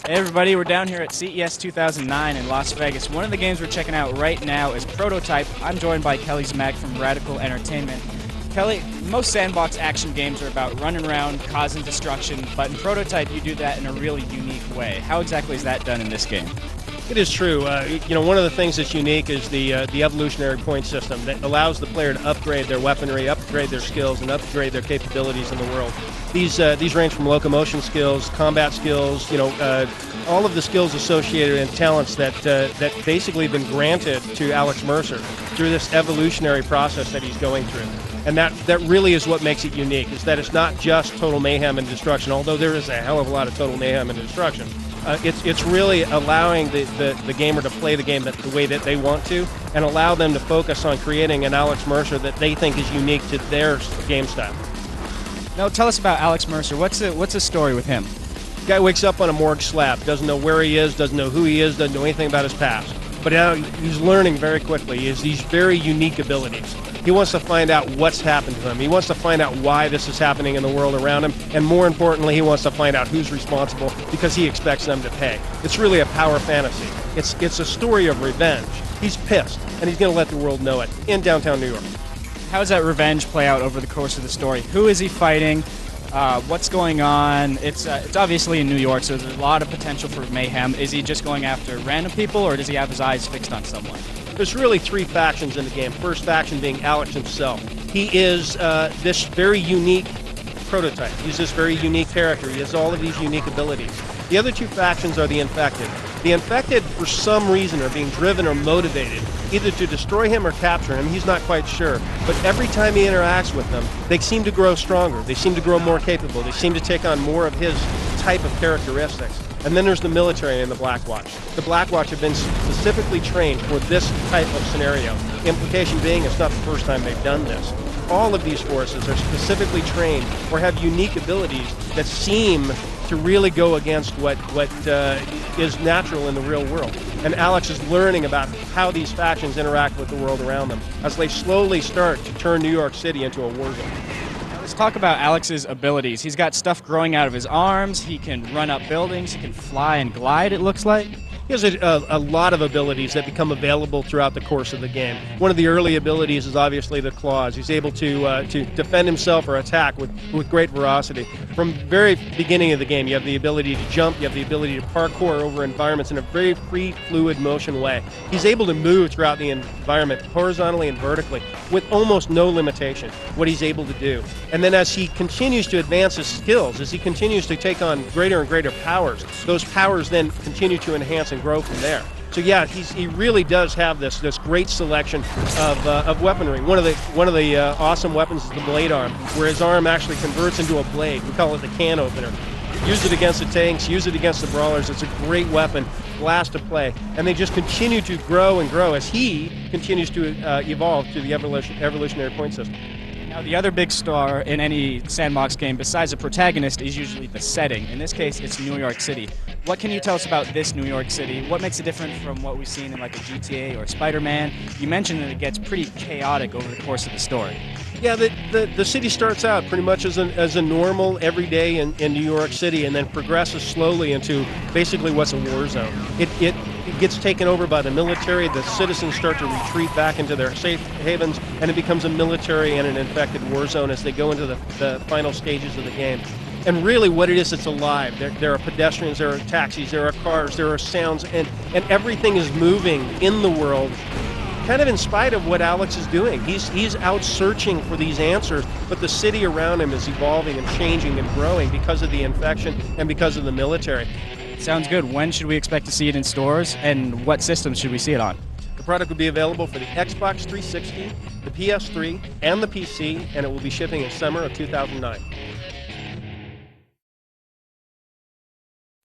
Hey everybody, we're down here at CES 2009 in Las Vegas. One of the games we're checking out right now is Prototype. I'm joined by Kelly Zmak from Radical Entertainment. Kelly, most sandbox action games are about running around, causing destruction, but in Prototype you do that in a really unique way. How exactly is that done in this game? It is true. One of the things that's unique is the evolutionary point system that allows the player to upgrade their weaponry, upgrade their skills, and upgrade their capabilities in the world. These range from locomotion skills, combat skills, all of the skills associated and talents that basically have been granted to Alex Mercer through this evolutionary process that he's going through. And that really is what makes it unique, is that it's not just total mayhem and destruction, although there is a hell of a lot of total mayhem and destruction. It's really allowing the gamer to play the game the way that they want to, and allow them to focus on creating an Alex Mercer that they think is unique to their game style. Now tell us about Alex Mercer. What's the story with him? Guy wakes up on a morgue slab, doesn't know where he is, doesn't know who he is, doesn't know anything about his past. But now he's learning very quickly. He has these very unique abilities. He wants to find out what's happened to him. He wants to find out why this is happening in the world around him. And more importantly, he wants to find out who's responsible, because he expects them to pay. It's really a power fantasy. It's a story of revenge. He's pissed, and he's going to let the world know it in downtown New York. How does that revenge play out over the course of the story? Who is he fighting? What's going on? It's obviously in New York, so there's a lot of potential for mayhem. Is he just going after random people, or does he have his eyes fixed on someone? There's really three factions in the game. First faction being Alex himself. He is this very unique prototype. He's this very unique character. He has all of these unique abilities. The other two factions are the infected. The infected, for some reason, are being driven or motivated either to destroy him or capture him. He's not quite sure. But every time he interacts with them, they seem to grow stronger. They seem to grow more capable. They seem to take on more of his type of characteristics. And then there's the military and the Black Watch. The Black Watch have been specifically trained for this type of scenario. Implication being, it's not the first time they've done this. All of these forces are specifically trained or have unique abilities that seem to really go against what is natural in the real world. And Alex is learning about how these factions interact with the world around them as they slowly start to turn New York City into a war zone. Let's talk about Alex's abilities. He's got stuff growing out of his arms. He can run up buildings. He can fly and glide, it looks like. He has a lot of abilities that become available throughout the course of the game. One of the early abilities is obviously the claws. He's able to defend himself or attack with great ferocity. From the very beginning of the game, you have the ability to jump, you have the ability to parkour over environments in a very free, fluid motion way. He's able to move throughout the environment horizontally and vertically with almost no limitation, what he's able to do. And then as he continues to advance his skills, as he continues to take on greater and greater powers, those powers then continue to enhance and grow from there. So yeah, he really does have this great selection of weaponry. One of the awesome weapons is the blade arm, where his arm actually converts into a blade. We call it the can opener. Use it against the tanks, use it against the brawlers. It's a great weapon, blast to play. And they just continue to grow and grow as he continues to evolve to the evolutionary point system. Now, the other big star in any sandbox game, besides the protagonist, is usually the setting. In this case, it's New York City. What can you tell us about this New York City? What makes it different from what we've seen in like a GTA or Spider-Man? You mentioned that it gets pretty chaotic over the course of the story. Yeah, the city starts out pretty much as a normal everyday in New York City, and then progresses slowly into basically what's a war zone. It gets taken over by the military. The citizens start to retreat back into their safe havens, and it becomes a military and an infected war zone as they go into the final stages of the game. And really what it is, it's alive. There are pedestrians, there are taxis, there are cars, there are sounds, and everything is moving in the world, kind of in spite of what Alex is doing. He's out searching for these answers, but the city around him is evolving and changing and growing because of the infection and because of the military. Sounds good. When should we expect to see it in stores, and what systems should we see it on? The product will be available for the Xbox 360, the PS3, and the PC, and it will be shipping in summer of 2009.